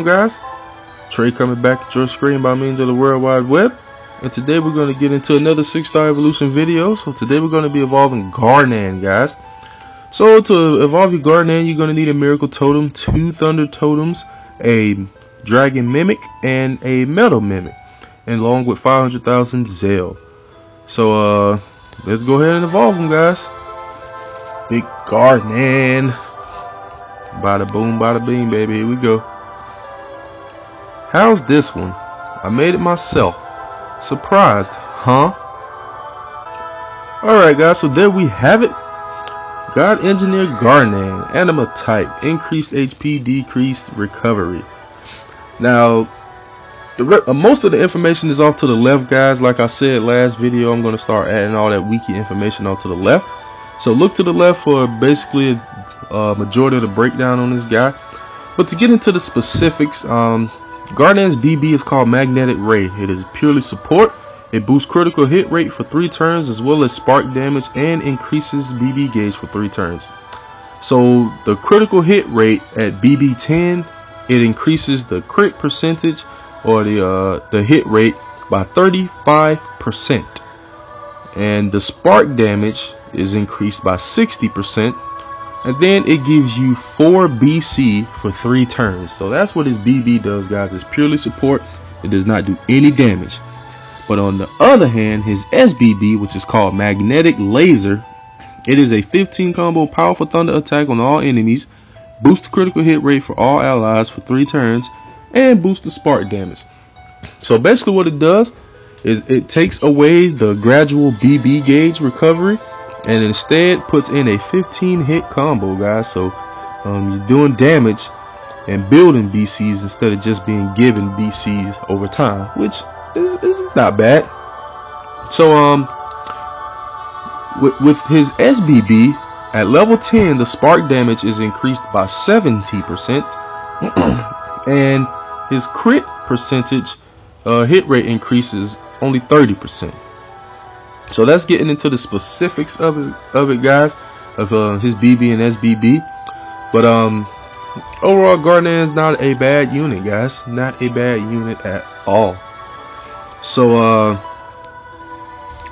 Guys, Trey coming back at your screen by means of the World Wide Web, and today we're going to get into another 6-star evolution video. So today we're going to be evolving Garnan, guys. So to evolve your Garnan, you're going to need a miracle totem, 2 thunder totems, a dragon mimic, and a metal mimic, and along with 500,000 Zell. So let's go ahead and evolve them, guys. Big Garnan. Bada boom, bada bing, baby. Here we go. How's this one? I made it myself. Surprised, huh? Alright guys, so there we have it. God Engineer Garnan, Anima type, increased HP, decreased recovery. Now, most of the information is off to the left, guys. Like I said last video, I'm going to start adding all that wiki information off to the left. So look to the left for basically a majority of the breakdown on this guy. But to get into the specifics, Garnan's BB is called Magnetic Ray. It is purely support. It boosts critical hit rate for 3 turns as well as spark damage, and increases BB gauge for 3 turns. So the critical hit rate at BB 10, it increases the crit percentage or the hit rate by 35%, and the spark damage is increased by 60%. And then it gives you 4 BC for 3 turns. So that's what his BB does, guys. It's purely support. It does not do any damage. But on the other hand, his SBB, which is called Magnetic Laser, it is a 15 combo powerful thunder attack on all enemies, boosts critical hit rate for all allies for 3 turns, and boosts the spark damage. So basically what it does is it takes away the gradual BB gauge recovery, and instead puts in a 15 hit combo, guys. So you're doing damage and building BCs instead of just being given BCs over time, which is not bad. So with his SBB at level 10, the spark damage is increased by 70%, and his crit percentage hit rate increases only 30%. So that's getting into the specifics of it, guys, of his BB and SBB. But overall, Garnan is not a bad unit, guys. Not a bad unit at all. So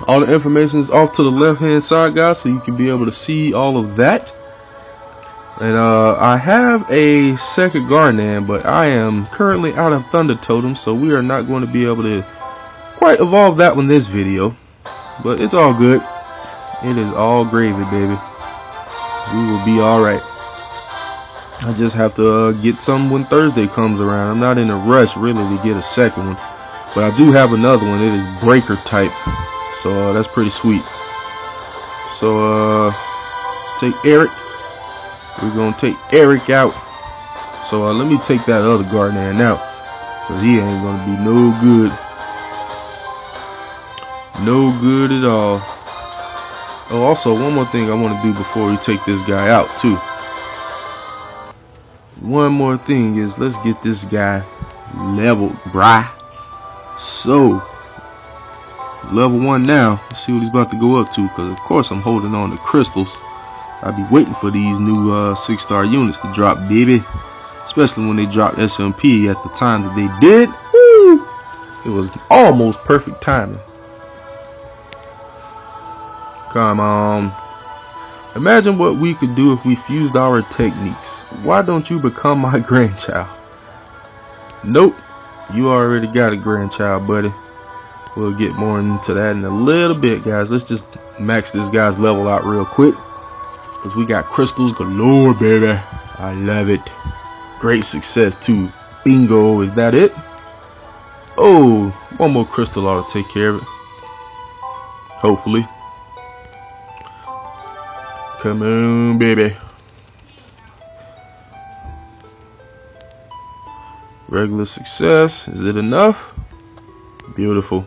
all the information is off to the left hand side, guys, so you can be able to see all of that. And I have a second Garnan, but I am currently out of thunder totems, so we are not going to be able to quite evolve that one this video. But it's all good. It is all gravy, baby. We will be alright. I just have to get some when Thursday comes around. I'm not in a rush really to get a second one, but I do have another one. It is breaker type, so that's pretty sweet. So let's take Eric. We're gonna take Eric out. So let me take that other Garnan out, because he ain't gonna be no good. No good at all. Oh, also one more thing I want to do before we take this guy out too. One more thing is, let's get this guy leveled, bruh. So level 1 now. Let's see what he's about to go up to, because of course I'm holding on to crystals. I'll be waiting for these new 6-star units to drop, baby. Especially when they dropped SMP at the time that they did. Woo! It was almost perfect timing. Come on. Imagine what we could do if we fused our techniques. Why don't you become my grandchild? Nope. You already got a grandchild, buddy. We'll get more into that in a little bit, guys. Let's just max this guy's level out real quick, because we got crystals galore, baby. I love it. Great success too. Bingo. Is that it? Oh, one more crystal ought to take care of it. Hopefully. Come on, baby. Regular success. Is it enough? Beautiful.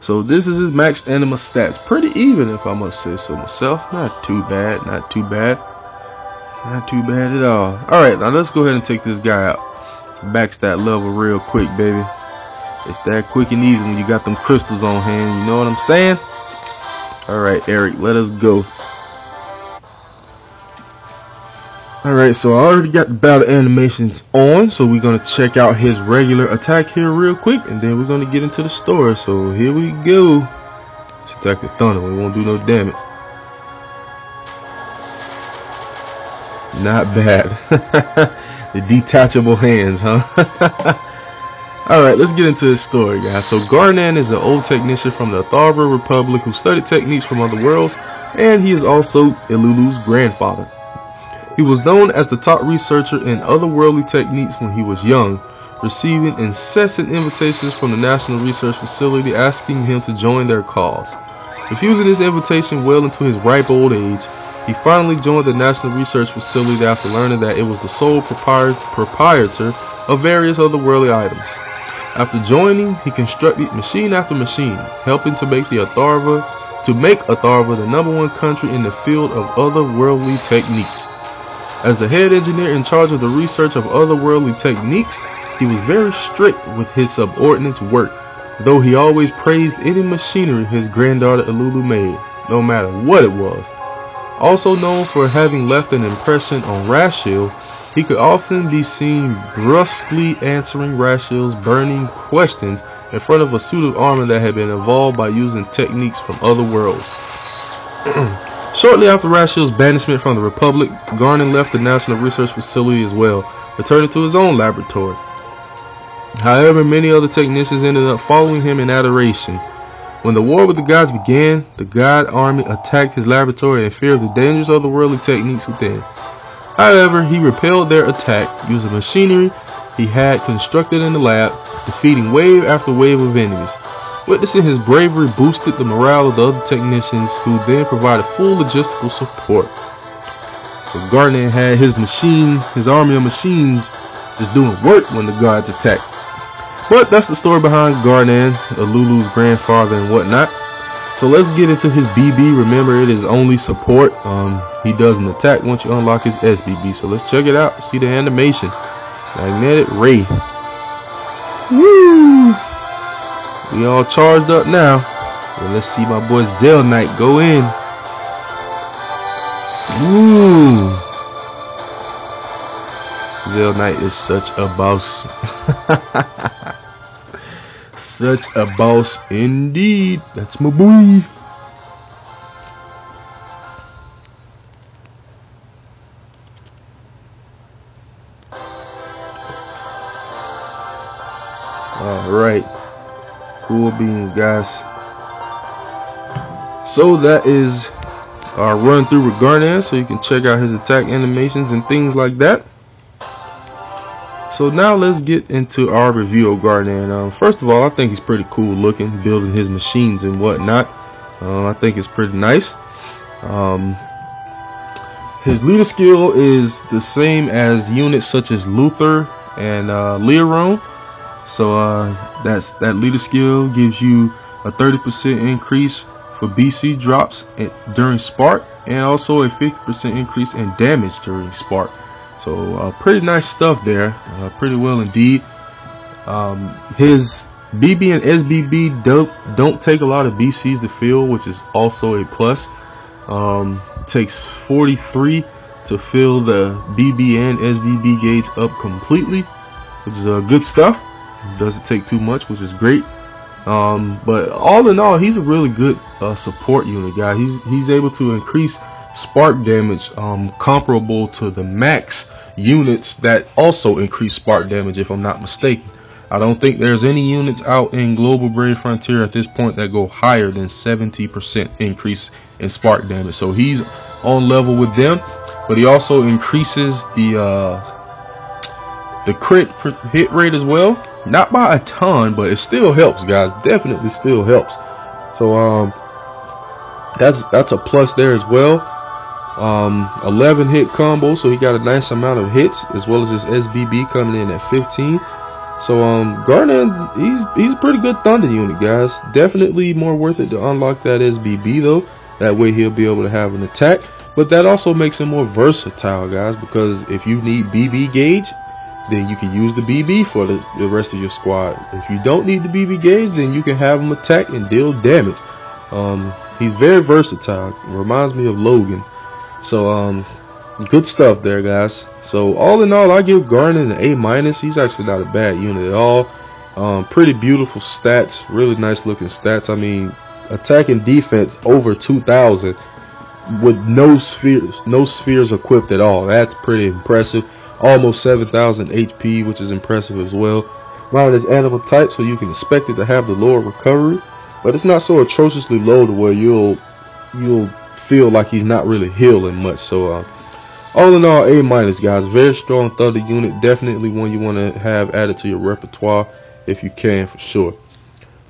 So this is his maxed anima stats. Pretty even, if I must say so myself. Not too bad. Not too bad. Not too bad at all. Alright, now let's go ahead and take this guy out. Max that level real quick, baby. It's that quick and easy when you got them crystals on hand. You know what I'm saying? Alright, Eric, let us go. Alright, so I already got the battle animations on, so we're going to check out his regular attack here real quick, and then we're going to get into the story. So here we go. Let's attack the thunder. We won't do no damage. Not bad. The detachable hands, huh? Alright, let's get into this story, guys. So Garnan is an old technician from the Atharva Republic who studied techniques from other worlds, and he is also Elulu's grandfather. He was known as the top researcher in otherworldly techniques when he was young, receiving incessant invitations from the National Research Facility asking him to join their cause. Refusing this invitation well into his ripe old age, he finally joined the National Research Facility after learning that it was the sole proprietor of various otherworldly items. After joining, he constructed machine after machine, helping to make Atharva the #1 country in the field of otherworldly techniques. As the head engineer in charge of the research of otherworldly techniques, he was very strict with his subordinates' work, though he always praised any machinery his granddaughter Elulu made, no matter what it was. Also known for having left an impression on Rashiel, he could often be seen brusquely answering Rashiel's burning questions in front of a suit of armor that had been evolved by using techniques from other worlds. Shortly after Rashiel's banishment from the Republic, Garnan left the National Research Facility as well, returning to his own laboratory. However, many other technicians ended up following him in adoration. When the war with the gods began, the god army attacked his laboratory in fear of the dangerous otherworldly techniques within. However, he repelled their attack using machinery he had constructed in the lab, defeating wave after wave of enemies. Witnessing his bravery boosted the morale of the other technicians, who then provided full logistical support. So Garnan had his army of machines just doing work when the gods attacked. But that's the story behind Garnan, Elulu's grandfather and whatnot. So let's get into his BB. Remember, it is only support. He doesn't attack once you unlock his SBB. So let's check it out. See the animation. Magnetic Ray. Woo! We all charged up now. Well, let's see my boy Zell Knight go in. Ooh. Zell Knight is such a boss. Such a boss indeed. That's my boy. Alright. Cool beans, guys. So that is our run through with Garnan, so you can check out his attack animations and things like that. So now let's get into our review of Garnan. First of all, I think he's pretty cool looking, building his machines and whatnot. I think it's pretty nice. His leader skill is the same as units such as Luther and Leoron. So that leader skill gives you a 30% increase for BC drops during spark, and also a 50% increase in damage during spark. So pretty nice stuff there, pretty well indeed. His BB and SBB don't take a lot of BCs to fill, which is also a plus. Takes 43 to fill the BB and SBB gauge up completely, which is good stuff. Doesn't take too much, which is great. But all in all, he's a really good support unit guy. He's able to increase spark damage comparable to the max units that also increase spark damage, if I'm not mistaken. I don't think there's any units out in Global Brave Frontier at this point that go higher than 70% increase in spark damage. So he's on level with them, but he also increases the crit hit rate as well. Not by a ton, but it still helps, guys. Definitely still helps. So that's a plus there as well. 11 hit combo, so he got a nice amount of hits, as well as his SBB coming in at 15. So Garnan, he's a pretty good thunder unit, guys. Definitely more worth it to unlock that SBB though. That way he'll be able to have an attack. But that also makes him more versatile, guys, because if you need BB gauge, then you can use the BB for the rest of your squad. If you don't need the BB gauge, then you can have him attack and deal damage. He's very versatile. Reminds me of Logan. So Good stuff there, guys. So all in all, I give Garnan an A-. He's actually not a bad unit at all. Pretty beautiful stats, really nice looking stats. I mean, attack and defense over 2,000 with no spheres equipped at all. That's pretty impressive. Almost 7,000 HP, which is impressive as well. Mine is animal type, so you can expect it to have the lower recovery, but it's not so atrociously low to where you'll feel like he's not really healing much. So all in all, A-, guys. Very strong thunder unit. Definitely one you want to have added to your repertoire if you can, for sure.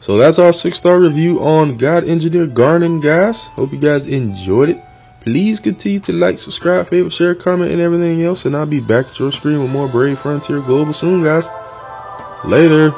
So that's our 6-star review on God Engineer Garnan, guys. Hope you guys enjoyed it. Please continue to like, subscribe, favorite, share, comment, and everything else. And I'll be back at your screen with more Brave Frontier Global soon, guys. Later.